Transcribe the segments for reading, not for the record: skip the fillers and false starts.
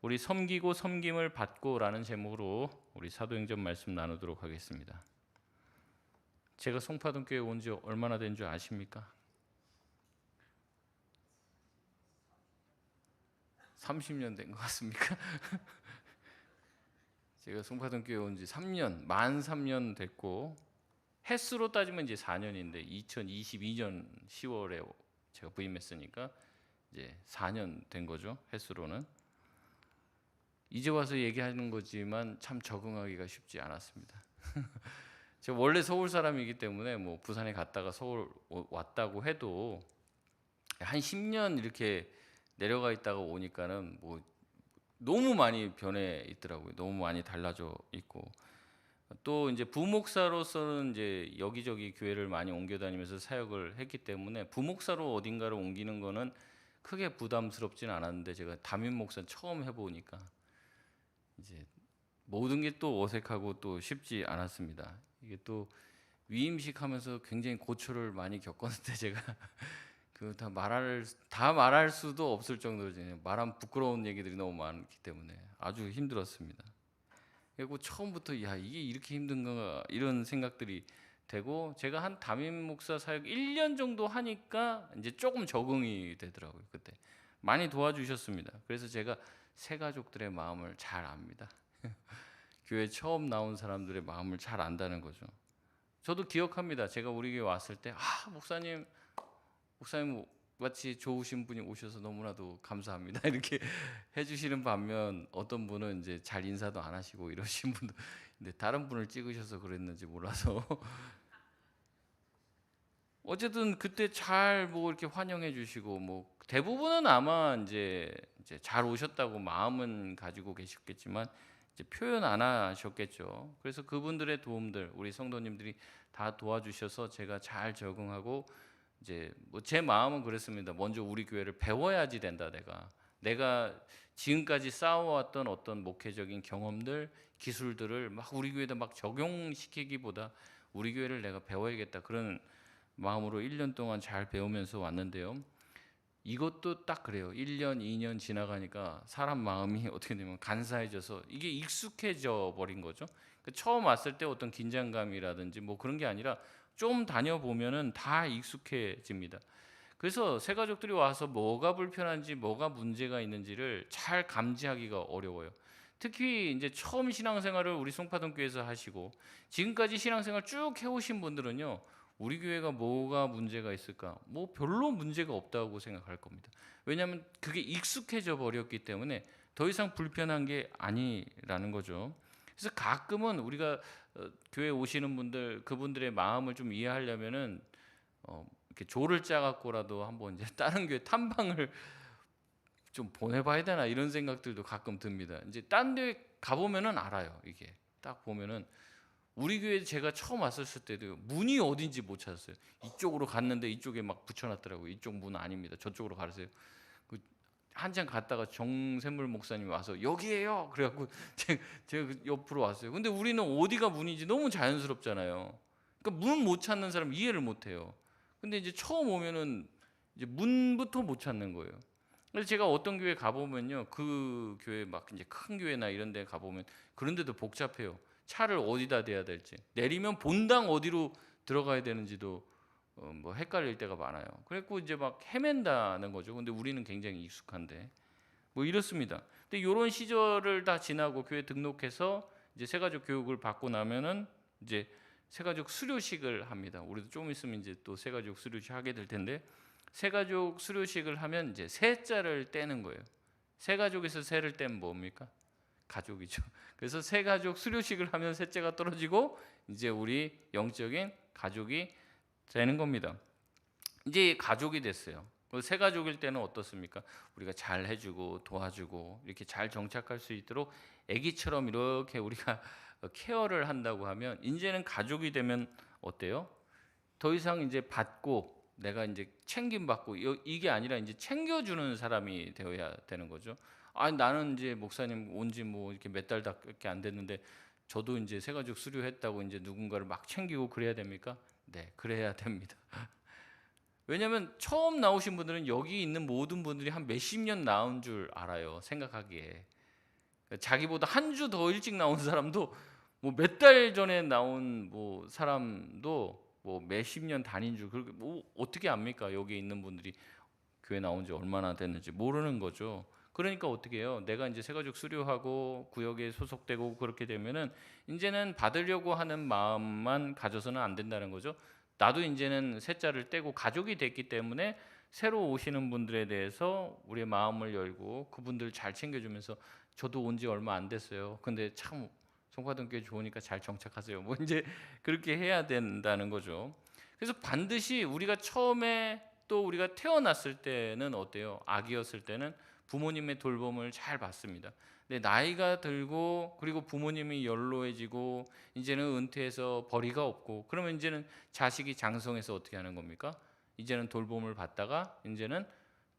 우리 섬기고 섬김을 받고라는 제목으로 우리 사도행전 말씀 나누도록 하겠습니다. 제가 송파동 교회 온 지 얼마나 된 줄 아십니까? 30년 된 것 같습니까? 제가 송파동 교회 온 지 3년, 만 3년 됐고 횟수로 따지면 이제 4년인데 2022년 10월에 제가 부임했으니까 이제 4년 된 거죠. 횟수로는. 이제 와서 얘기하는 거지만 참 적응하기가 쉽지 않았습니다. 제가 원래 서울 사람이기 때문에 뭐 부산에 갔다가 서울 왔다고 해도 한 10년 이렇게 내려가 있다가 오니까는 뭐 너무 많이 변해 있더라고요. 너무 많이 달라져 있고 또 이제 부목사로서는 이제 여기저기 교회를 많이 옮겨 다니면서 사역을 했기 때문에 부목사로 어딘가를 옮기는 거는 크게 부담스럽진 않았는데 제가 담임 목사 처음 해보니까 이제 모든 게 또 어색하고 또 쉽지 않았습니다. 이게 또 위임식 하면서 굉장히 고초를 많이 겪었는데 제가 그 다 말할 수도 없을 정도로 말하면 부끄러운 얘기들이 너무 많기 때문에 아주 힘들었습니다. 그리고 처음부터 야 이게 이렇게 힘든가 이런 생각들이 되고 제가 한 담임 목사 사역 1년 정도 하니까 이제 조금 적응이 되더라고요. 그때 많이 도와주셨습니다. 그래서 제가 새 가족들의 마음을 잘 압니다. 교회 처음 나온 사람들의 마음을 잘 안다는 거죠. 저도 기억합니다. 제가 우리 교회 왔을 때 목사님 마치 좋으신 분이 오셔서 너무나도 감사합니다. 이렇게 해주시는 반면 어떤 분은 이제 잘 인사도 안 하시고 이러신 분도 근데 다른 분을 찍으셔서 그랬는지 몰라서 어쨌든 그때 잘 뭐 이렇게 환영해 주시고 뭐 대부분은 아마 이제 잘 오셨다고 마음은 가지고 계셨겠지만 이제 표현 안 하셨겠죠. 그래서 그분들의 도움들 우리 성도님들이 다 도와주셔서 제가 잘 적응하고 이제 뭐 제 마음은 그랬습니다. 먼저 우리 교회를 배워야지 된다. 내가 지금까지 쌓아왔던 어떤 목회적인 경험들, 기술들을 막 우리 교회에다 막 적용시키기보다 우리 교회를 내가 배워야겠다. 그런 마음으로 1년 동안 잘 배우면서 왔는데요. 이것도 딱 그래요. 1년, 2년 지나가니까 사람 마음이 어떻게 되면 간사해져서 이게 익숙해져 버린 거죠. 그러니까 처음 왔을 때 어떤 긴장감이라든지 뭐 그런 게 아니라 좀 다녀보면은 다 익숙해집니다. 그래서 새 가족들이 와서 뭐가 불편한지 뭐가 문제가 있는지를 잘 감지하기가 어려워요. 특히 이제 처음 신앙생활을 우리 송파동 교회에서 하시고 지금까지 신앙생활 쭉 해오신 분들은요. 우리 교회가 뭐가 문제가 있을까? 뭐 별로 문제가 없다고 생각할 겁니다. 왜냐하면 그게 익숙해져 버렸기 때문에 더 이상 불편한 게 아니라는 거죠. 그래서 가끔은 우리가 교회 오시는 분들 그분들의 마음을 좀 이해하려면은 이렇게 조를 짜갖고라도 한번 이제 다른 교회 탐방을 좀 보내봐야 되나 이런 생각들도 가끔 듭니다. 이제 딴 데 가보면은 알아요. 이게 딱 보면은 우리 교회 제가 처음 왔었을 때도 문이 어딘지 못 찾았어요. 이쪽으로 갔는데 이쪽에 막 붙여놨더라고요. 이쪽 문 아닙니다. 저쪽으로 가세요. 한참 갔다가 정샘물 목사님이 와서 여기에요. 그래갖고 제가 옆으로 왔어요. 근데 우리는 어디가 문인지 너무 자연스럽잖아요. 그러니까 문 못 찾는 사람 이해를 못 해요. 근데 이제 처음 오면은 이제 문부터 못 찾는 거예요. 그래서 제가 어떤 교회 가보면요. 그 교회 막 이제 큰 교회나 이런 데 가보면 그런 데도 복잡해요. 차를 어디다 대야 될지. 내리면 본당 어디로 들어가야 되는지도 뭐 헷갈릴 때가 많아요. 그래갖고 이제 막 헤맨다는 거죠. 근데 우리는 굉장히 익숙한데 뭐 이렇습니다. 근데 이런 시절을 다 지나고 교회 등록해서 이제 새가족 교육을 받고 나면은 이제 새가족 수료식을 합니다. 우리도 좀 있으면 이제 또 새가족 수료식 하게 될 텐데 새가족 수료식을 하면 이제 새자를 떼는 거예요. 새가족에서 새를 떼면 뭡니까? 가족이죠. 그래서 새가족 수료식을 하면 셋째가 떨어지고 이제 우리 영적인 가족이 되는 겁니다. 이제 가족이 됐어요. 새 가족일 때는 어떻습니까? 우리가 잘 해주고 도와주고 이렇게 잘 정착할 수 있도록 아기처럼 이렇게 우리가 케어를 한다고 하면 이제는 가족이 되면 어때요? 더 이상 이제 받고 내가 이제 챙김받고 이게 아니라 이제 챙겨주는 사람이 되어야 되는 거죠. 아니 나는 이제 목사님 온지 뭐 이렇게 몇 달밖에 안 됐는데 저도 이제 새가족 수료했다고 이제 누군가를 막 챙기고 그래야 됩니까? 네, 그래야 됩니다. 왜냐하면 처음 나오신 분들은 여기 있는 모든 분들이 한 몇십 년 나온 줄 알아요. 생각하기에. 자기보다 한 주 더 일찍 나온 사람도 뭐 몇 달 전에 나온 뭐 사람도 뭐 몇십 년 다닌 줄 그렇게 뭐 어떻게 압니까? 여기 있는 분들이 교회 나온 지 얼마나 됐는지 모르는 거죠. 그러니까 어떻게 해요? 내가 이제 새가족 수료하고 구역에 소속되고 그렇게 되면은 이제는 받으려고 하는 마음만 가져서는 안 된다는 거죠. 나도 이제는 셋자를 떼고 가족이 됐기 때문에 새로 오시는 분들에 대해서 우리의 마음을 열고 그분들 잘 챙겨주면서 저도 온 지 얼마 안 됐어요. 근데 참 성화동교회 좋으니까 잘 정착하세요. 뭐 이제 그렇게 해야 된다는 거죠. 그래서 반드시 우리가 처음에 또 우리가 태어났을 때는 어때요? 아기였을 때는 부모님의 돌봄을 잘 받습니다. 근데 나이가 들고 그리고 부모님이 연로해지고 이제는 은퇴해서 벌이가 없고 그러면 이제는 자식이 장성해서 어떻게 하는 겁니까? 이제는 돌봄을 받다가 이제는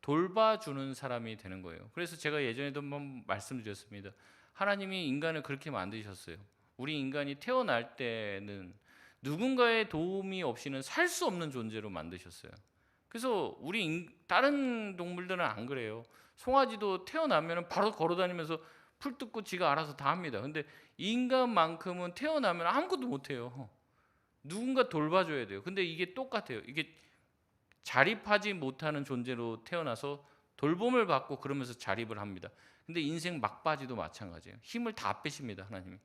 돌봐주는 사람이 되는 거예요. 그래서 제가 예전에도 한번 말씀드렸습니다. 하나님이 인간을 그렇게 만드셨어요. 우리 인간이 태어날 때는 누군가의 도움이 없이는 살 수 없는 존재로 만드셨어요. 그래서 다른 동물들은 안 그래요. 송아지도 태어나면 바로 걸어다니면서 풀 뜯고 지가 알아서 다 합니다. 근데 인간만큼은 태어나면 아무것도 못해요. 누군가 돌봐줘야 돼요. 근데 이게 똑같아요. 이게 자립하지 못하는 존재로 태어나서 돌봄을 받고 그러면서 자립을 합니다. 근데 인생 막바지도 마찬가지예요. 힘을 다 빼십니다, 하나님이.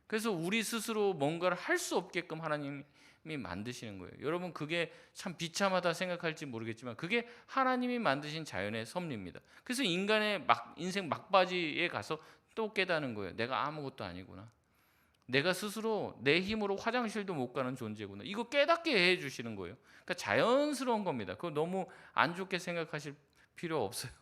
그래서 우리 스스로 뭔가를 할 수 없게끔 하나님이 만드시는 거예요. 여러분 그게 참 비참하다 생각할지 모르겠지만 그게 하나님이 만드신 자연의 섭리입니다. 그래서 인간의 인생 막바지에 가서 또 깨닫는 거예요. 내가 아무것도 아니구나. 내가 스스로 내 힘으로 화장실도 못 가는 존재구나. 이거 깨닫게 해주시는 거예요. 그러니까 자연스러운 겁니다. 그거 너무 안 좋게 생각하실 필요 없어요.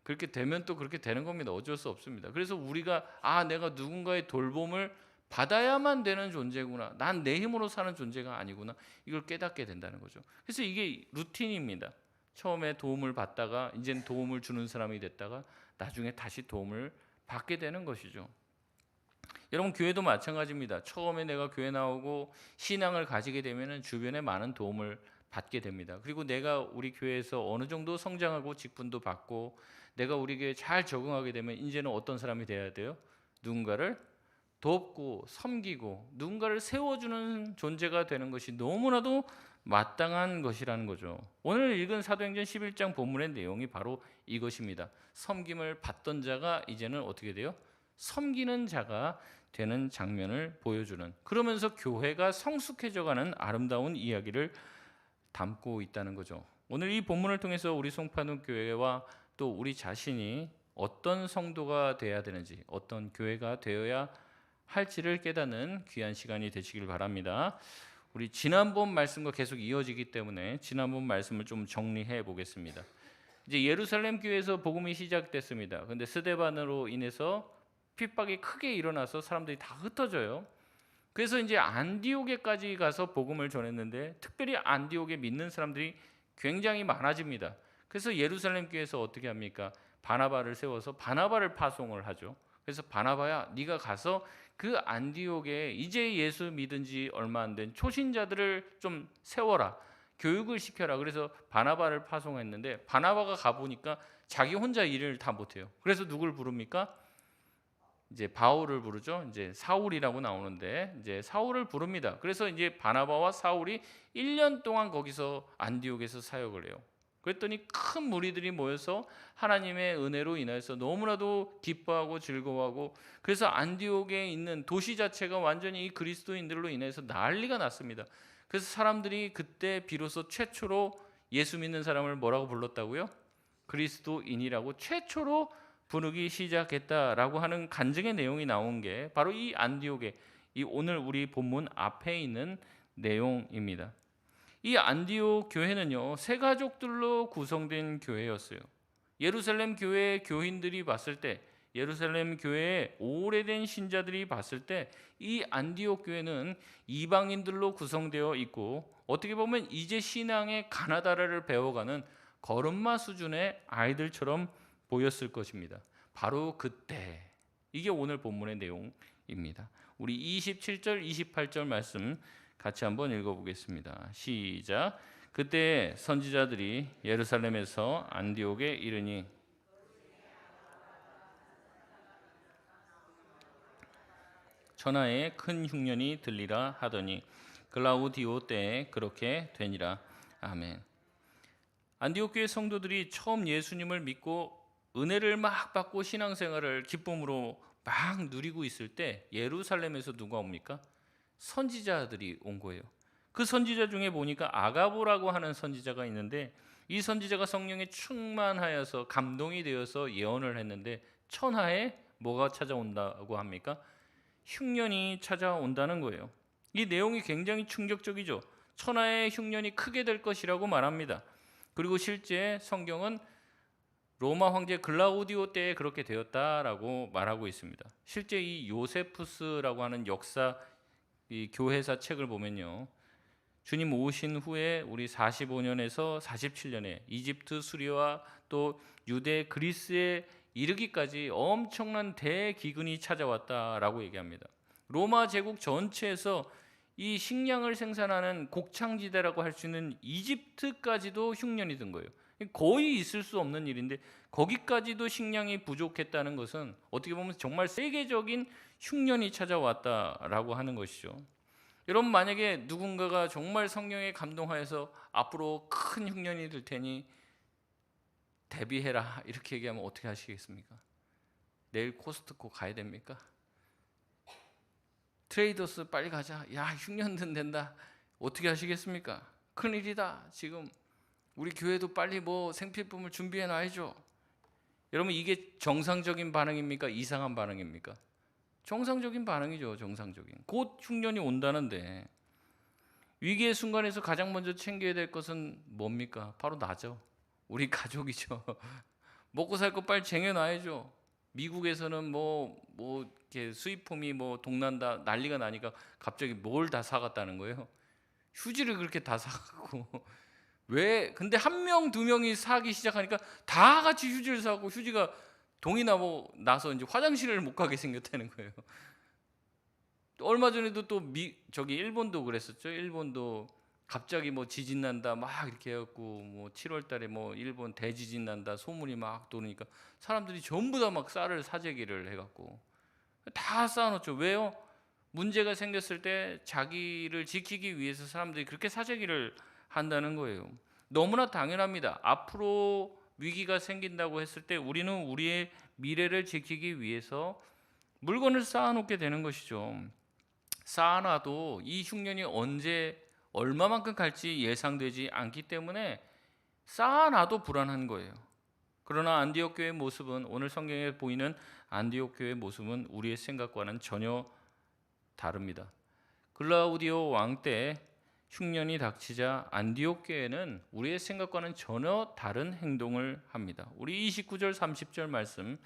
그렇게 되면 또 그렇게 되는 겁니다. 어쩔 수 없습니다. 그래서 우리가 내가 누군가의 돌봄을 받아야만 되는 존재구나. 난 내 힘으로 사는 존재가 아니구나. 이걸 깨닫게 된다는 거죠. 그래서 이게 루틴입니다. 처음에 도움을 받다가 이제는 도움을 주는 사람이 됐다가 나중에 다시 도움을 받게 되는 것이죠. 여러분 교회도 마찬가지입니다. 처음에 내가 교회 나오고 신앙을 가지게 되면은 주변에 많은 도움을 받게 됩니다. 그리고 내가 우리 교회에서 어느 정도 성장하고 직분도 받고 내가 우리 교회에 잘 적응하게 되면 이제는 어떤 사람이 돼야 돼요? 누군가를 돕고 섬기고 누군가를 세워주는 존재가 되는 것이 너무나도 마땅한 것이라는 거죠. 오늘 읽은 사도행전 11장 본문의 내용이 바로 이것입니다. 섬김을 받던 자가 이제는 어떻게 돼요? 섬기는 자가 되는 장면을 보여주는, 그러면서 교회가 성숙해져가는 아름다운 이야기를 담고 있다는 거죠. 오늘 이 본문을 통해서 우리 송파동 교회와 또 우리 자신이 어떤 성도가 되어야 되는지, 어떤 교회가 되어야 할지를 깨닫는 귀한 시간이 되시길 바랍니다. 우리 지난번 말씀과 계속 이어지기 때문에 지난번 말씀을 좀 정리해 보겠습니다. 이제 예루살렘 교회에서 복음이 시작됐습니다. 그런데 스데반으로 인해서 핍박이 크게 일어나서 사람들이 다 흩어져요. 그래서 이제 안디옥에까지 가서 복음을 전했는데 특별히 안디옥에 믿는 사람들이 굉장히 많아집니다. 그래서 예루살렘 교회에서 어떻게 합니까? 바나바를 세워서 바나바를 파송을 하죠. 그래서 바나바야 네가 가서 그 안디옥에 이제 예수 믿은 지 얼마 안 된 초신자들을 좀 세워라. 교육을 시켜라. 그래서 바나바를 파송했는데 바나바가 가보니까 자기 혼자 일을 다 못해요. 그래서 누굴 부릅니까? 이제 바울을 부르죠. 이제 사울이라고 나오는데 이제 사울을 부릅니다. 그래서 이제 바나바와 사울이 1년 동안 거기서 안디옥에서 사역을 해요. 그랬더니 큰 무리들이 모여서 하나님의 은혜로 인해서 너무나도 기뻐하고 즐거워하고, 그래서 안디옥에 있는 도시 자체가 완전히 이 그리스도인들로 인해서 난리가 났습니다. 그래서 사람들이 그때 비로소 최초로 예수 믿는 사람을 뭐라고 불렀다고요? 그리스도인이라고 최초로 부르기 시작했다라고 하는 간증의 내용이 나온 게 바로 이 안디옥의 이 오늘 우리 본문 앞에 있는 내용입니다. 이 안디옥 교회는요, 세 가족들로 구성된 교회였어요. 예루살렘 교회 교인들이 봤을 때, 예루살렘 교회의 오래된 신자들이 봤을 때 이 안디옥 교회는 이방인들로 구성되어 있고 어떻게 보면 이제 신앙의 가나다라를 배워가는 걸음마 수준의 아이들처럼 보였을 것입니다. 바로 그때, 이게 오늘 본문의 내용입니다. 우리 27절 28절 말씀 같이 한번 읽어보겠습니다. 시작. 그때 선지자들이 예루살렘에서 안디옥에 이르니 천하에 큰 흉년이 들리라 하더니 글라우디오 때에 그렇게 되니라. 아멘. 안디옥 교회 성도들이 처음 예수님을 믿고 은혜를 막 받고 신앙생활을 기쁨으로 막 누리고 있을 때 예루살렘에서 누가 옵니까? 선지자들이 온 거예요. 그 선지자 중에 보니까 아가보라고 하는 선지자가 있는데, 이 선지자가 성령에 충만하여서 감동이 되어서 예언을 했는데, 천하에 뭐가 찾아온다고 합니까? 흉년이 찾아온다는 거예요. 이 내용이 굉장히 충격적이죠. 천하에 흉년이 크게 될 것이라고 말합니다. 그리고 실제 성경은 로마 황제 글라우디오 때에 그렇게 되었다라고 말하고 있습니다. 실제 이 요세푸스라고 하는 역사 이 교회사 책을 보면요, 주님 오신 후에 우리 45년에서 47년에 이집트 수리와 또 유대 그리스에 이르기까지 엄청난 대기근이 찾아왔다라고 얘기합니다. 로마 제국 전체에서 이 식량을 생산하는 곡창지대라고 할 수 있는 이집트까지도 흉년이 든 거예요. 거의 있을 수 없는 일인데 거기까지도 식량이 부족했다는 것은 어떻게 보면 정말 세계적인 흉년이 찾아왔다라고 하는 것이죠. 여러분, 만약에 누군가가 정말 성령에 감동하여서 앞으로 큰 흉년이 들 테니 대비해라 이렇게 얘기하면 어떻게 하시겠습니까? 내일 코스트코 가야 됩니까? 트레이더스 빨리 가자. 야, 흉년 된다. 어떻게 하시겠습니까? 큰일이다. 지금 우리 교회도 빨리 뭐 생필품을 준비해 놔야죠. 여러분, 이게 정상적인 반응입니까? 이상한 반응입니까? 정상적인 반응이죠. 정상적인. 곧 흉년이 온다는데 위기의 순간에서 가장 먼저 챙겨야 될 것은 뭡니까? 바로 나죠. 우리 가족이죠. 먹고 살 거 빨리 쟁여놔야죠. 미국에서는 뭐 이렇게 수입품이 뭐 동난다 난리가 나니까 갑자기 뭘 다 사갔다는 거예요. 휴지를 그렇게 다 사가고 왜? 근데 한 명, 두 명이 사기 시작하니까 다 같이 휴지를 사고 휴지가 동이 나서 이제 화장실을 못 가게 생겼다는 거예요. 얼마 전에도 또 저기 일본도 그랬었죠. 일본도 갑자기 뭐 지진 난다 막 이렇게 해갖고 뭐 7월 달에 뭐 일본 대지진 난다 소문이 막 도니까 사람들이 전부 다 막 쌀을 사재기를 해갖고 다 쌓아놓죠. 왜요? 문제가 생겼을 때 자기를 지키기 위해서 사람들이 그렇게 사재기를 한다는 거예요. 너무나 당연합니다. 앞으로 위기가 생긴다고 했을 때 우리는 우리의 미래를 지키기 위해서 물건을 쌓아놓게 되는 것이죠. 쌓아놔도 이 흉년이 언제 얼마만큼 갈지 예상되지 않기 때문에 쌓아놔도 불안한 거예요. 그러나 안디옥 교회의 모습은, 오늘 성경에 보이는 안디옥 교회의 모습은 우리의 생각과는 전혀 다릅니다. 글라우디오 왕 때 흉년이 닥치자 안디옥 교회는 우리의 생각과는 전혀 다른 행동을 합니다. 우리 29절 30절 말씀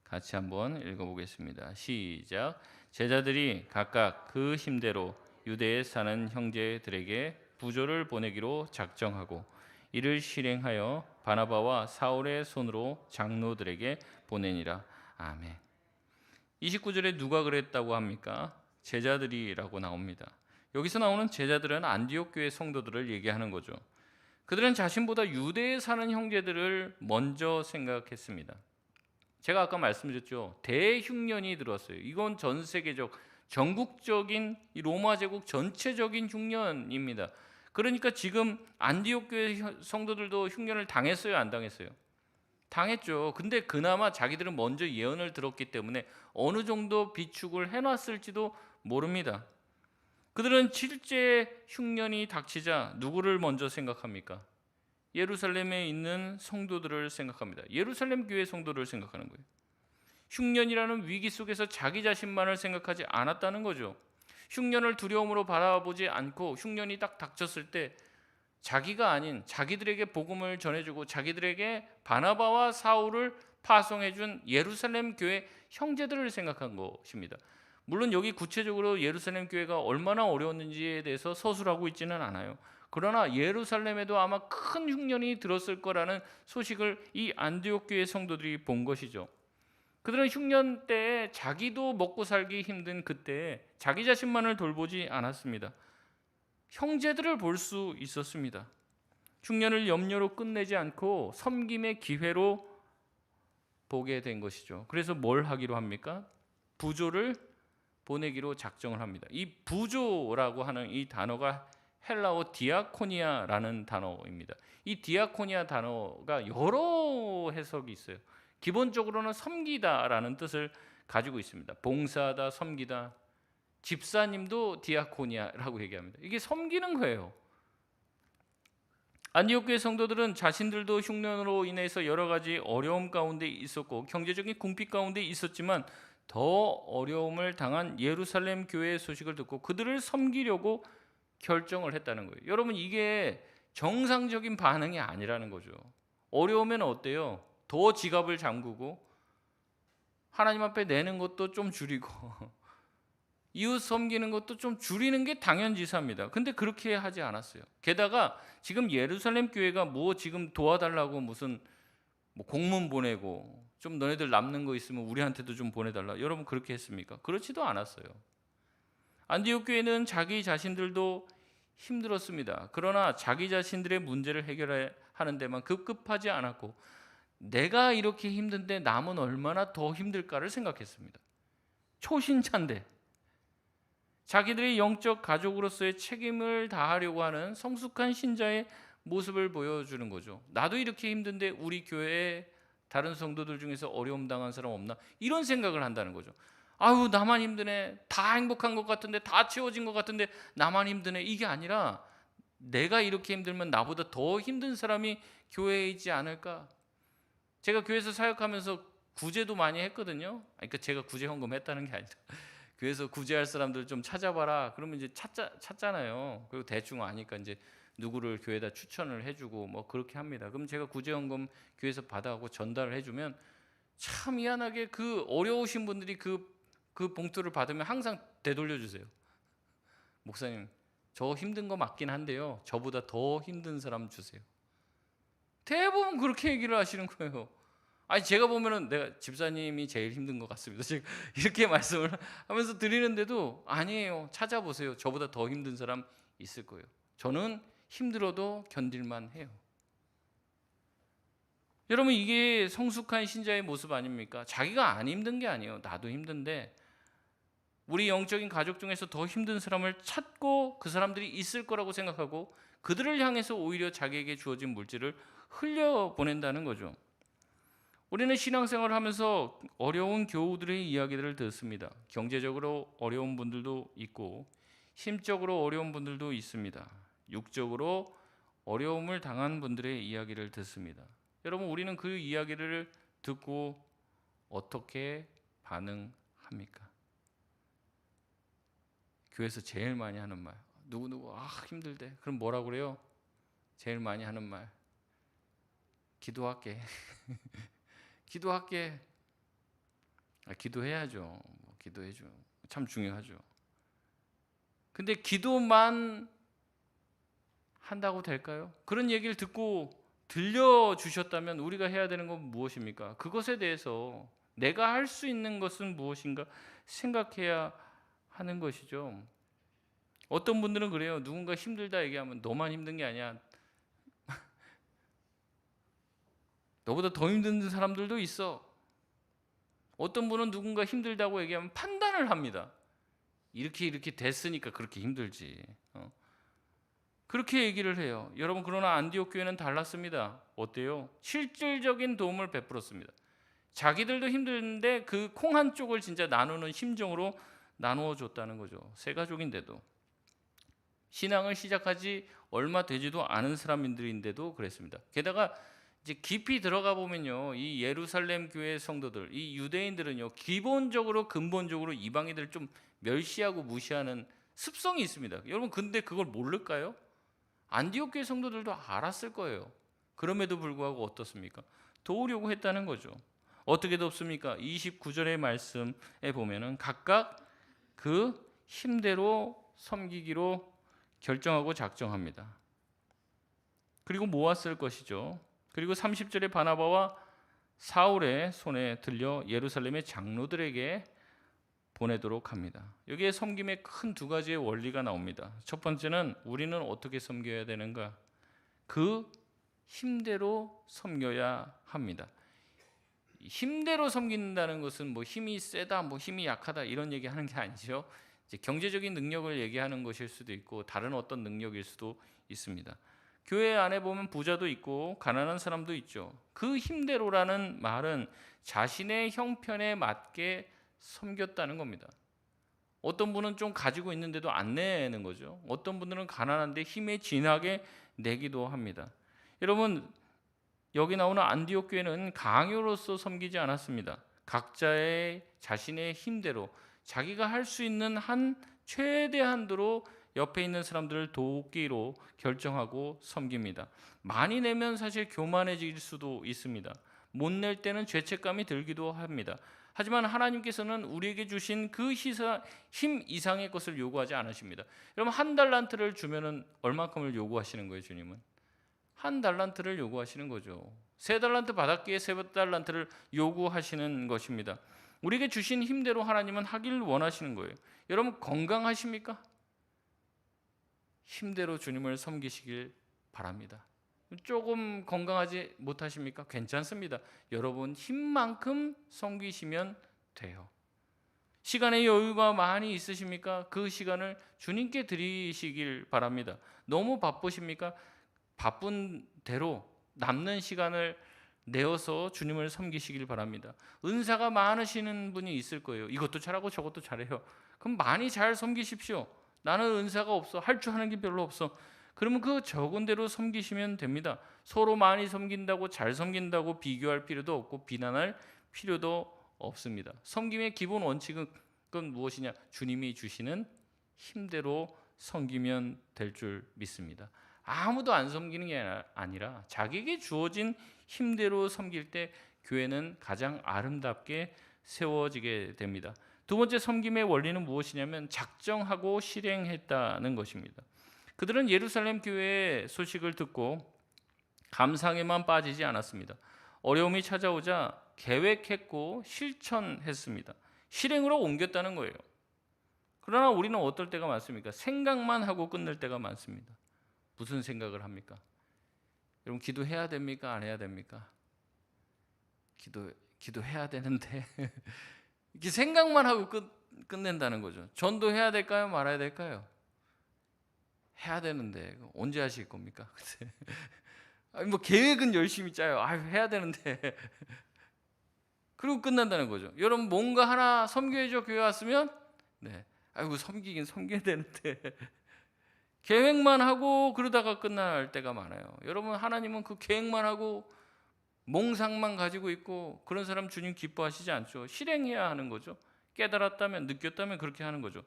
같이 한번 읽어보겠습니다. 시작. 제자들이 각각 그 힘대로 유대에 사는 형제들에게 부조를 보내기로 작정하고 이를 실행하여 바나바와 사울의 손으로 장로들에게 보내니라. 아멘. 29절에 누가 그랬다고 합니까? 제자들이라고 나옵니다. 여기서 나오는 제자들은 안디옥 교회 성도들을 얘기하는 거죠. 그들은 자신보다 유대에 사는 형제들을 먼저 생각했습니다. 제가 아까 말씀드렸죠. 대흉년이 들었어요. 이건 전 세계적, 전국적인 이 로마 제국 전체적인 흉년입니다. 그러니까 지금 안디옥 교회 성도들도 흉년을 당했어요, 안 당했어요? 당했죠. 근데 그나마 자기들은 먼저 예언을 들었기 때문에 어느 정도 비축을 해놨을지도 모릅니다. 그들은 실제 흉년이 닥치자 누구를 먼저 생각합니까? 예루살렘에 있는 성도들을 생각합니다. 예루살렘 교회 성도를 생각하는 거예요. 흉년이라는 위기 속에서 자기 자신만을 생각하지 않았다는 거죠. 흉년을 두려움으로 바라보지 않고 흉년이 딱 닥쳤을 때 자기가 아닌 자기들에게 복음을 전해주고 자기들에게 바나바와 사울을 파송해준 예루살렘 교회 형제들을 생각한 것입니다. 물론 여기 구체적으로 예루살렘 교회가 얼마나 어려웠는지에 대해서 서술하고 있지는 않아요. 그러나 예루살렘에도 아마 큰 흉년이 들었을 거라는 소식을 이 안디옥 교회 성도들이 본 것이죠. 그들은 흉년 때에 자기도 먹고 살기 힘든 그때에 자기 자신만을 돌보지 않았습니다. 형제들을 볼 수 있었습니다. 흉년을 염려로 끝내지 않고 섬김의 기회로 보게 된 것이죠. 그래서 뭘 하기로 합니까? 부조를 보내기로 작정을 합니다. 이 부조라고 하는 이 단어가 헬라어 디아코니아라는 단어입니다. 이 디아코니아 단어가 여러 해석이 있어요. 기본적으로는 섬기다라는 뜻을 가지고 있습니다. 봉사하다, 섬기다. 집사님도 디아코니아라고 얘기합니다. 이게 섬기는 거예요. 안디옥 교회 성도들은 자신들도 흉년으로 인해서 여러 가지 어려움 가운데 있었고 경제적인 궁핍 가운데 있었지만 더 어려움을 당한 예루살렘 교회의 소식을 듣고 그들을 섬기려고 결정을 했다는 거예요. 여러분, 이게 정상적인 반응이 아니라는 거죠. 어려우면 어때요? 더 지갑을 잠그고 하나님 앞에 내는 것도 좀 줄이고 이웃 섬기는 것도 좀 줄이는 게 당연지사입니다. 근데 그렇게 하지 않았어요. 게다가 지금 예루살렘 교회가 뭐 지금 도와달라고 무슨 뭐 공문 보내고 좀 너네들 남는 거 있으면 우리한테도 좀 보내달라. 여러분 그렇게 했습니까? 그렇지도 않았어요. 안디옥 교회는 자기 자신들도 힘들었습니다. 그러나 자기 자신들의 문제를 해결하는 데만 급급하지 않았고 내가 이렇게 힘든데 남은 얼마나 더 힘들까를 생각했습니다. 초신자인데 자기들의 영적 가족으로서의 책임을 다하려고 하는 성숙한 신자의 모습을 보여주는 거죠. 나도 이렇게 힘든데 우리 교회에 다른 성도들 중에서 어려움 당한 사람 없나? 이런 생각을 한다는 거죠. 아유, 나만 힘드네. 다 행복한 것 같은데, 다 채워진 것 같은데 나만 힘드네. 이게 아니라 내가 이렇게 힘들면 나보다 더 힘든 사람이 교회에 있지 않을까? 제가 교회에서 사역하면서 구제도 많이 했거든요. 그러니까 제가 구제 헌금했다는 게 아니라 교회에서 구제할 사람들 좀 찾아봐라. 그러면 이제 찾잖아요. 그리고 대충 아니까 이제 누구를 교회에다 추천을 해주고 뭐 그렇게 합니다. 그럼 제가 구제 헌금 교회에서 받아가고 전달을 해주면 참 미안하게 그 어려우신 분들이 그 봉투를 받으면 항상 되돌려 주세요. 목사님, 저 힘든 거 맞긴 한데요. 저보다 더 힘든 사람 주세요. 대부분 그렇게 얘기를 하시는 거예요. 아니, 제가 보면은 내가 집사님이 제일 힘든 것 같습니다. 제가 이렇게 말씀을 하면서 드리는데도 아니에요. 찾아보세요. 저보다 더 힘든 사람 있을 거예요. 저는 힘들어도 견딜만 해요. 여러분, 이게 성숙한 신자의 모습 아닙니까? 자기가 안 힘든 게 아니에요. 나도 힘든데 우리 영적인 가족 중에서 더 힘든 사람을 찾고 그 사람들이 있을 거라고 생각하고 그들을 향해서 오히려 자기에게 주어진 물질을 흘려보낸다는 거죠. 우리는 신앙생활을 하면서 어려운 교우들의 이야기들을 듣습니다. 경제적으로 어려운 분들도 있고 심적으로 어려운 분들도 있습니다. 육적으로 어려움을 당한 분들의 이야기를 듣습니다. 여러분, 우리는 그 이야기를 듣고 어떻게 반응합니까? 교회에서 제일 많이 하는 말, 누구누구 힘들대. 그럼 뭐라고 그래요? 제일 많이 하는 말, 기도할게. 기도할게. 기도해야죠. 기도해줘. 참 중요하죠. 근데 기도만 한다고 될까요? 그런 얘기를 듣고 들려주셨다면 우리가 해야 되는 건 무엇입니까? 그것에 대해서 내가 할 수 있는 것은 무엇인가 생각해야 하는 것이죠. 어떤 분들은 그래요. 누군가 힘들다 얘기하면 너만 힘든 게 아니야. 너보다 더 힘든 사람들도 있어. 어떤 분은 누군가 힘들다고 얘기하면 판단을 합니다. 이렇게 됐으니까 그렇게 힘들지. 그렇게 얘기를 해요. 여러분, 그러나 안디옥 교회는 달랐습니다. 어때요? 실질적인 도움을 베풀었습니다. 자기들도 힘든데 그 콩 한 쪽을 진짜 나누는 심정으로 나누어 줬다는 거죠. 세 가족인데도. 신앙을 시작하지 얼마 되지도 않은 사람들인데도 그랬습니다. 게다가 이제 깊이 들어가 보면요, 이 예루살렘 교회 성도들, 이 유대인들은요, 기본적으로 근본적으로 이방인들을 좀 멸시하고 무시하는 습성이 있습니다. 여러분, 근데 그걸 모를까요? 안디옥 교회 성도들도 알았을 거예요. 그럼에도 불구하고 어떻습니까? 도우려고 했다는 거죠. 어떻게 돕습니까? 29절의 말씀에 보면은 각각 그 힘대로 섬기기로 결정하고 작정합니다. 그리고 모았을 것이죠. 그리고 30절에 바나바와 사울의 손에 들려 예루살렘의 장로들에게 보내도록 합니다. 여기에 섬김의 큰 두 가지의 원리가 나옵니다. 첫 번째는 우리는 어떻게 섬겨야 되는가? 그 힘대로 섬겨야 합니다. 힘대로 섬긴다는 것은 뭐 힘이 세다, 뭐 힘이 약하다 이런 얘기하는 게 아니죠. 이제 경제적인 능력을 얘기하는 것일 수도 있고 다른 어떤 능력일 수도 있습니다. 교회 안에 보면 부자도 있고 가난한 사람도 있죠. 그 힘대로라는 말은 자신의 형편에 맞게 섬겼다는 겁니다. 어떤 분은 좀 가지고 있는데도 안 내는 거죠. 어떤 분들은 가난한데 힘에 진하게 내기도 합니다. 여러분, 여기 나오는 안디옥 교회는 강요로서 섬기지 않았습니다. 각자의 자신의 힘대로 자기가 할 수 있는 한 최대한도로 옆에 있는 사람들을 돕기로 결정하고 섬깁니다. 많이 내면 사실 교만해질 수도 있습니다. 못 낼 때는 죄책감이 들기도 합니다. 하지만 하나님께서는 우리에게 주신 그 힘 이상의 것을 요구하지 않으십니다. 여러분, 한 달란트를 주면은 얼마큼을 요구하시는 거예요, 주님은? 한 달란트를 요구하시는 거죠. 세 달란트 받았기에 세 달란트를 요구하시는 것입니다. 우리에게 주신 힘대로 하나님은 하길 원하시는 거예요. 여러분, 건강하십니까? 힘대로 주님을 섬기시길 바랍니다. 조금 건강하지 못하십니까? 괜찮습니다. 여러분 힘만큼 섬기시면 돼요. 시간의 여유가 많이 있으십니까? 그 시간을 주님께 드리시길 바랍니다. 너무 바쁘십니까? 바쁜 대로 남는 시간을 내어서 주님을 섬기시길 바랍니다. 은사가 많으시는 분이 있을 거예요. 이것도 잘하고 저것도 잘해요. 그럼 많이 잘 섬기십시오. 나는 은사가 없어. 할 줄 아는 게 별로 없어. 그러면 그 적은 대로 섬기시면 됩니다. 서로 많이 섬긴다고 잘 섬긴다고 비교할 필요도 없고 비난할 필요도 없습니다. 섬김의 기본 원칙은 무엇이냐? 주님이 주시는 힘대로 섬기면 될 줄 믿습니다. 아무도 안 섬기는 게 아니라 자기에게 주어진 힘대로 섬길 때 교회는 가장 아름답게 세워지게 됩니다. 두 번째 섬김의 원리는 무엇이냐면 작정하고 실행했다는 것입니다. 그들은 예루살렘 교회의 소식을 듣고 감상에만 빠지지 않았습니다. 어려움이 찾아오자 계획했고 실천했습니다. 실행으로 옮겼다는 거예요. 그러나 우리는 어떨 때가 많습니까? 생각만 하고 끝낼 때가 많습니다. 무슨 생각을 합니까? 여러분, 기도해야 됩니까? 안 해야 됩니까? 기도해야 되는데 이렇게 생각만 하고 끝낸다는 거죠. 전도해야 될까요? 말아야 될까요? 해야 되는데 언제 하실 겁니까? 뭐 계획은 열심히 짜요. 해야 되는데 그리고 끝난다는 거죠. 여러분, 뭔가 하나 섬겨야죠. 교회 왔으면 섬기긴 섬겨야 되는데 계획만 하고 그러다가 끝날 때가 많아요. 여러분, 하나님은 그 계획만 하고 몽상만 가지고 있고 그런 사람 주님 기뻐하시지 않죠. 실행해야 하는 거죠. 깨달았다면, 느꼈다면 그렇게 하는 거죠.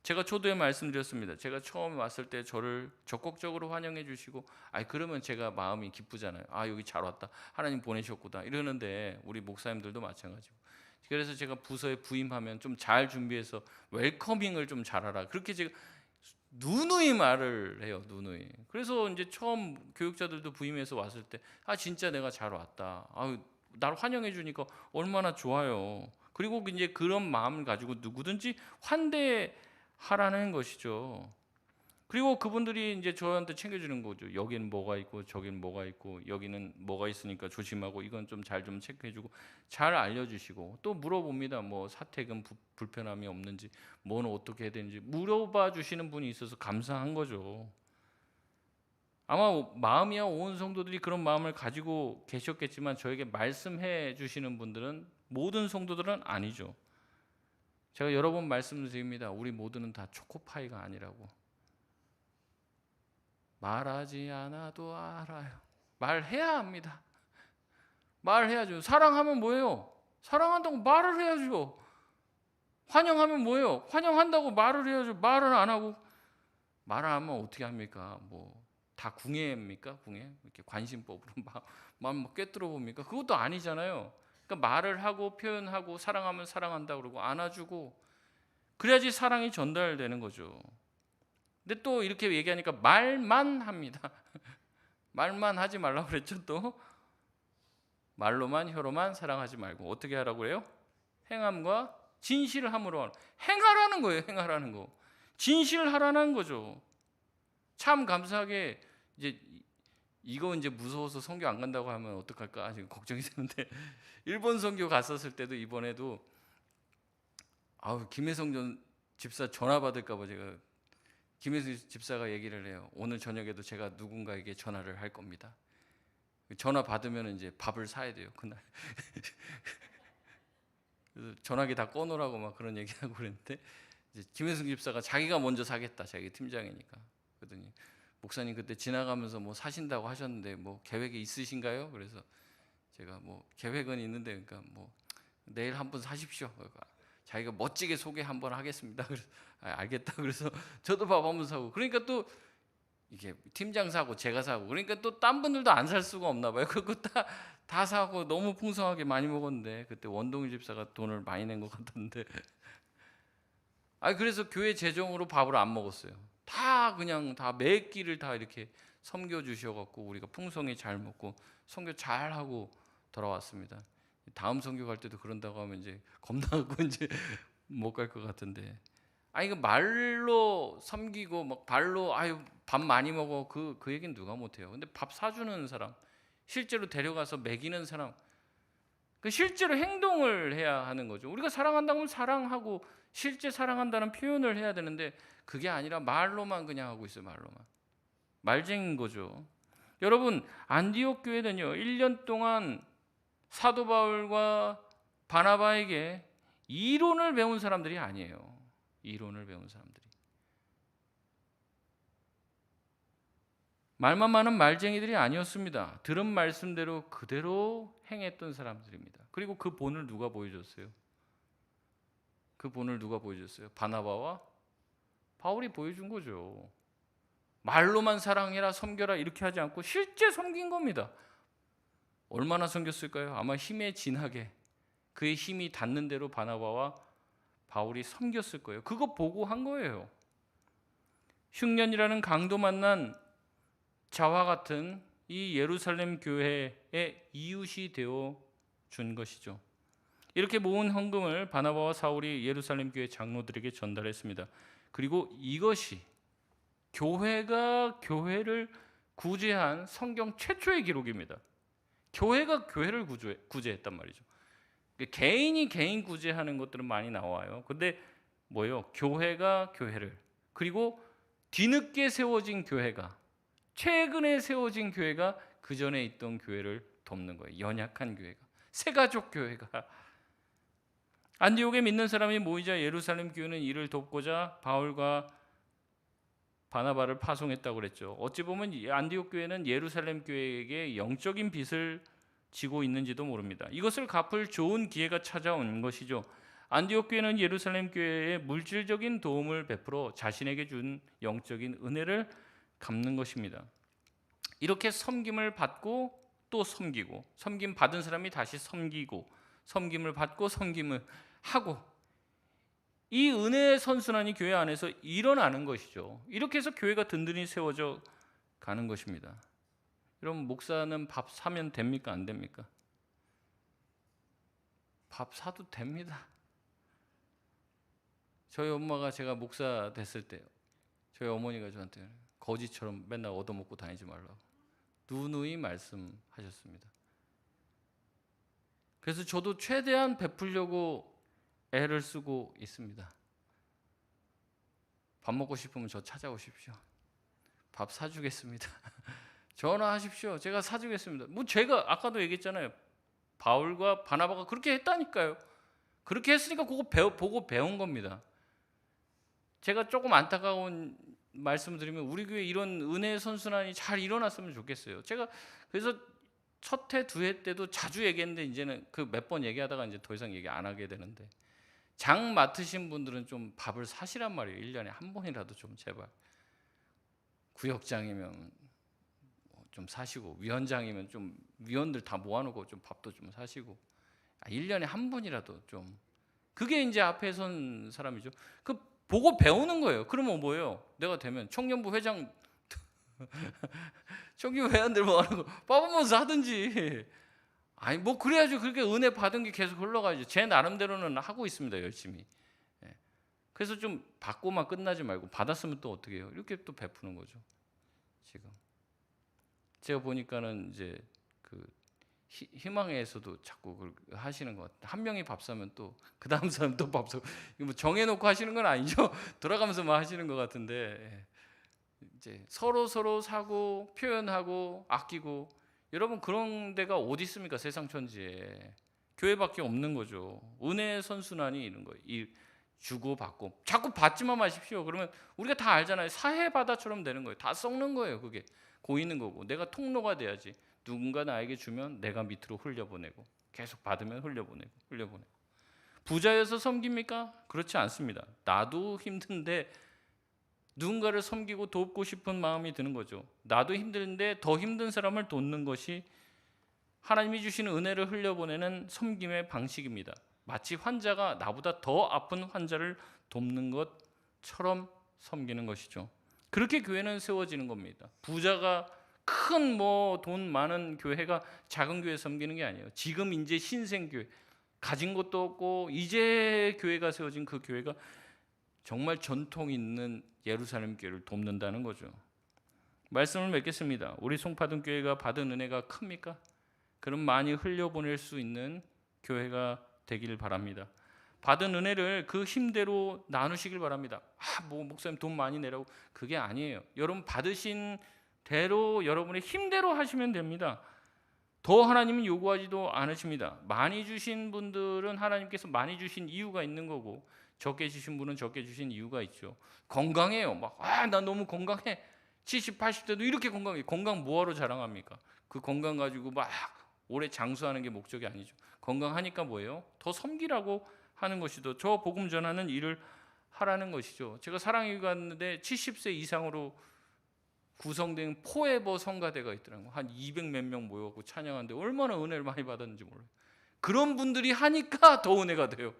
제가 초도에 말씀드렸습니다. 제가 처음 왔을 때 저를 적극적으로 환영해 주시고 그러면 제가 마음이 기쁘잖아요. 여기 잘 왔다. 하나님 보내셨구나. 이러는데 우리 목사님들도 마찬가지고. 그래서 제가 부서에 부임하면 좀 잘 준비해서 웰커밍을 좀 잘하라. 그렇게 제가 누누이 말을 해요. 누누이. 그래서 이제 처음 교육자들도 부임해서 왔을 때 진짜 내가 잘 왔다. 날 환영해 주니까 얼마나 좋아요. 그리고 이제 그런 마음을 가지고 누구든지 환대하라는 것이죠. 그리고 그분들이 이제 저한테 챙겨주는 거죠. 여기는 뭐가 있고 저기는 뭐가 있고 여기는 뭐가 있으니까 조심하고 이건 좀 잘 좀 체크해주고 잘 알려주시고 또 물어봅니다. 뭐 사택은 불편함이 없는지 뭐는 어떻게 해야 되는지 물어봐 주시는 분이 있어서 감사한 거죠. 아마 마음이야 온 성도들이 그런 마음을 가지고 계셨겠지만 저에게 말씀해 주시는 분들은 모든 성도들은 아니죠. 제가 여러 번 말씀드립니다. 우리 모두는 다 초코파이가 아니라고. 말하지 않아도 알아요. 말해야 합니다. 말해야죠. 사랑하면 뭐예요? 사랑한다고 말을 해야죠. 환영하면 뭐예요? 환영한다고 말을 해야죠. 말을 안 하고 말을 하면 어떻게 합니까? 뭐 다 궁예입니까? 궁예? 이렇게 관심법으로 막 꿰뚫어 봅니까? 그것도 아니잖아요. 그러니까 말을 하고 표현하고 사랑하면 사랑한다 그러고 안아주고 그래야지 사랑이 전달되는 거죠. 근데 또 이렇게 얘기하니까 말만 합니다. 말만 하지 말라고 그랬죠. 또 말로만 혀로만 사랑하지 말고 어떻게 하라고 그래요? 행함과 진실함으로 행하라는 거예요. 행하라는 거. 진실하라는 거죠. 참 감사하게 이제 이거 이제 무서워서 선교 안 간다고 하면 어떡할까 지금 걱정이 되는데 일본 선교 갔었을 때도 이번에도 김혜성 집사 전화 받을까 봐 제가 김혜성 집사가 얘기를 해요. 오늘 저녁에도 제가 누군가에게 전화를 할 겁니다. 전화 받으면 이제 밥을 사야 돼요 그날. 그래서 전화기 다 꺼놓으라고 막 그런 얘기하고 그랬는데 이제 김혜성 집사가 자기가 먼저 사겠다. 자기 팀장이니까. 그러더니 목사님 그때 지나가면서 뭐 사신다고 하셨는데 뭐 계획이 있으신가요? 그래서 제가 뭐 계획은 있는데 그러니까 뭐 내일 한번 사십시오. 그러니까 자기가 멋지게 소개 한번 하겠습니다. 그래서 알겠다. 그래서 저도 밥 한번 사고. 그러니까 또 이게 팀장 사고 제가 사고 그러니까 또 딴 분들도 안 살 수가 없나 봐요. 그거 다 사고 너무 풍성하게 많이 먹었는데 그때 원동희 집사가 돈을 많이 낸 것 같던데. 그래서 교회 재정으로 밥을 안 먹었어요. 다 그냥 다 매 끼를 다 이렇게 섬겨 주셔갖고 우리가 풍성히 잘 먹고 선교 잘 하고 돌아왔습니다. 다음 선교 갈 때도 그런다고 하면 이제 겁나고 이제 못 갈 것 같은데. 그 말로 섬기고 막 발로 밥 많이 먹어 그 얘기는 누가 못해요. 근데 밥 사주는 사람, 실제로 데려가서 먹이는 사람, 그 실제로 행동을 해야 하는 거죠. 우리가 사랑한다면 사랑하고 실제 사랑한다는 표현을 해야 되는데 그게 아니라 말로만 그냥 하고 있어요. 말로만. 말쟁인 거죠. 여러분 안디옥 교회는요 1년 동안 사도 바울과 바나바에게 이론을 배운 사람들이 아니에요. 이론을 배운 사람들이. 말만 많은 말쟁이들이 아니었습니다. 들은 말씀대로 그대로 행했던 사람들입니다. 그리고 그 본을 누가 보여줬어요? 그 본을 누가 보여줬어요? 바나바와 바울이 보여준 거죠. 말로만 사랑해라 섬겨라 이렇게 하지 않고 실제 섬긴 겁니다. 얼마나 섬겼을까요? 아마 힘에 진하게 그의 힘이 닿는 대로 바나바와 바울이 섬겼을 거예요. 그거 보고 한 거예요. 흉년이라는 강도 만난 자와 같은 이 예루살렘 교회의 이웃이 되어 준 것이죠. 이렇게 모은 헌금을 바나바와 사울이 예루살렘 교회 장로들에게 전달했습니다. 그리고 이것이 교회가 교회를 구제한 성경 최초의 기록입니다. 교회가 교회를 구제했단 말이죠. 개인이 개인 구제하는 것들은 많이 나와요. 근데 뭐예요? 교회가 교회를, 그리고 뒤늦게 세워진 교회가, 최근에 세워진 교회가 그 전에 있던 교회를 돕는 거예요. 연약한 교회가, 새가족 교회가. 안디옥에 믿는 사람이 모이자 예루살렘 교회는 이를 돕고자 바울과 바나바를 파송했다고 그랬죠. 어찌 보면 안디옥 교회는 예루살렘 교회에게 영적인 빚을 지고 있는지도 모릅니다. 이것을 갚을 좋은 기회가 찾아온 것이죠. 안디옥 교회는 예루살렘 교회에 물질적인 도움을 베풀어 자신에게 준 영적인 은혜를 갚는 것입니다. 이렇게 섬김을 받고 또 섬기고, 섬김 받은 사람이 다시 섬기고, 섬김을 받고 섬김을 하고, 이 은혜의 선순환이 교회 안에서 일어나는 것이죠. 이렇게 해서 교회가 든든히 세워져 가는 것입니다. 여러분, 목사는 밥 사면 됩니까? 안 됩니까? 밥 사도 됩니다. 저희 엄마가 제가 목사 됐을 때 저희 어머니가 저한테 거지처럼 맨날 얻어먹고 다니지 말라고 누누이 말씀하셨습니다. 그래서 저도 최대한 베풀려고 애를 쓰고 있습니다. 밥 먹고 싶으면 저 찾아오십시오. 밥 사주겠습니다. 전화하십시오. 제가 사주겠습니다. 뭐 제가 아까도 얘기했잖아요. 바울과 바나바가 그렇게 했다니까요. 그렇게 했으니까 그거 보고 배운 겁니다. 제가 조금 안타까운 말씀 드리면 우리 교회 이런 은혜의 선순환이 잘 일어났으면 좋겠어요. 제가 그래서 첫 해, 두 해 때도 자주 얘기했는데 이제는 그 몇 번 얘기하다가 이제 더 이상 얘기 안 하게 되는데, 장 맡으신 분들은 좀 밥을 사시란 말이에요. 1년에 한 번이라도 좀 제발. 구역장이면 좀 사시고, 위원장이면 좀 위원들 다 모아놓고 좀 밥도 좀 사시고, 1년에 한 번이라도 좀. 그게 이제 앞에 선 사람이죠. 그 보고 배우는 거예요. 그러면 뭐예요? 내가 되면 청년부 회장 청년 회원들 모아놓고 밥 한번 사든지. 아니 뭐 그래야지. 그렇게 은혜 받은 게 계속 흘러가야죠. 제 나름대로는 하고 있습니다. 열심히. 그래서 좀 받고만 끝나지 말고 받았으면 또 어떻게 해요? 이렇게 또 베푸는 거죠. 지금 제가 보니까는 이제 그 희망회에서도 자꾸 하시는 것 같아요. 한 명이 밥 사면 또 그 다음 사람 또 밥 사고, 이거 뭐 정해놓고 하시는 건 아니죠? 돌아가면서만 하시는 것 같은데, 이제 서로 사고 표현하고 아끼고, 여러분 그런 데가 어디 있습니까? 세상 천지에 교회밖에 없는 거죠. 은혜의 선순환이 이런 거예요. 이 주고 받고, 자꾸 받지만 마십시오. 그러면 우리가 다 알잖아요. 사해 바다처럼 되는 거예요. 다 썩는 거예요. 그게 고이는 거고, 내가 통로가 돼야지. 누군가 나에게 주면 내가 밑으로 흘려보내고, 계속 받으면 흘려보내고. 부자여서 섬깁니까? 그렇지 않습니다. 나도 힘든데 누군가를 섬기고 돕고 싶은 마음이 드는 거죠. 나도 힘든데 더 힘든 사람을 돕는 것이 하나님이 주시는 은혜를 흘려보내는 섬김의 방식입니다. 마치 환자가 나보다 더 아픈 환자를 돕는 것처럼 섬기는 것이죠. 그렇게 교회는 세워지는 겁니다. 부자가 큰 돈 많은 교회가 작은 교회 섬기는 게 아니에요. 지금 이제 신생교회, 가진 것도 없고 이제 교회가 세워진 그 교회가 정말 전통 있는 예루살렘 교회를 돕는다는 거죠. 말씀을 맺겠습니다. 우리 송파동 교회가 받은 은혜가 큽니까? 그럼 많이 흘려보낼 수 있는 교회가 되길 바랍니다. 받은 은혜를 그 힘대로 나누시길 바랍니다. 목사님 돈 많이 내라고, 그게 아니에요. 여러분 받으신 대로 여러분의 힘대로 하시면 됩니다. 더 하나님은 요구하지도 않으십니다. 많이 주신 분들은 하나님께서 많이 주신 이유가 있는 거고, 적게 주신 분은 적게 주신 이유가 있죠. 건강해요. 나 너무 건강해. 70, 80대도 이렇게 건강해. 건강 뭐하러 자랑합니까? 그 건강 가지고 오래 장수하는 게 목적이 아니죠. 건강하니까 뭐예요? 더 섬기라고 하는 것이죠. 저 복음 전하는 일을 하라는 것이죠. 제가 사랑이 갔는데 70세 이상으로 구성된 포에버 성가대가 있더라고요. 한 200 몇 명 모여갖고 찬양하는데 얼마나 은혜를 많이 받았는지 몰라요. 그런 분들이 하니까 더 은혜가 돼요.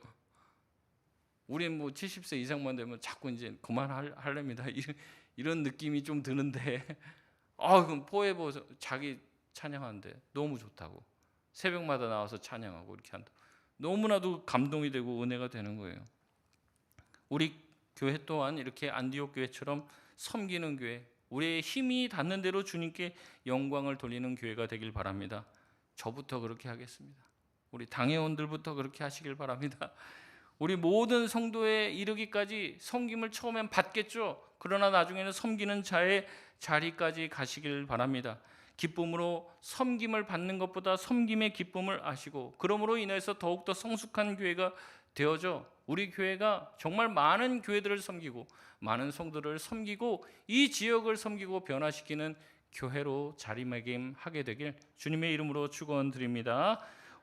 우린 70세 이상만 되면 자꾸 이제 그만하렵니다. 이런 느낌이 좀 드는데, 그럼 포에버 자기 찬양하는데 너무 좋다고, 새벽마다 나와서 찬양하고 이렇게 한다. 너무나도 감동이 되고 은혜가 되는 거예요. 우리 교회 또한 이렇게 안디옥 교회처럼 섬기는 교회, 우리의 힘이 닿는 대로 주님께 영광을 돌리는 교회가 되길 바랍니다. 저부터 그렇게 하겠습니다. 우리 당회원들부터 그렇게 하시길 바랍니다. 우리 모든 성도에 이르기까지 섬김을 처음엔 받겠죠. 그러나 나중에는 섬기는 자의 자리까지 가시길 바랍니다. 기쁨으로 섬김을 받는 것보다 섬김의 기쁨을 아시고, 그러므로 인해서 더욱더 성숙한 교회가 되어져 우리 교회가 정말 많은 교회들을 섬기고 많은 성도들을 섬기고 이 지역을 섬기고 변화시키는 교회로 자리매김하게 되길 주님의 이름으로 축원드립니다.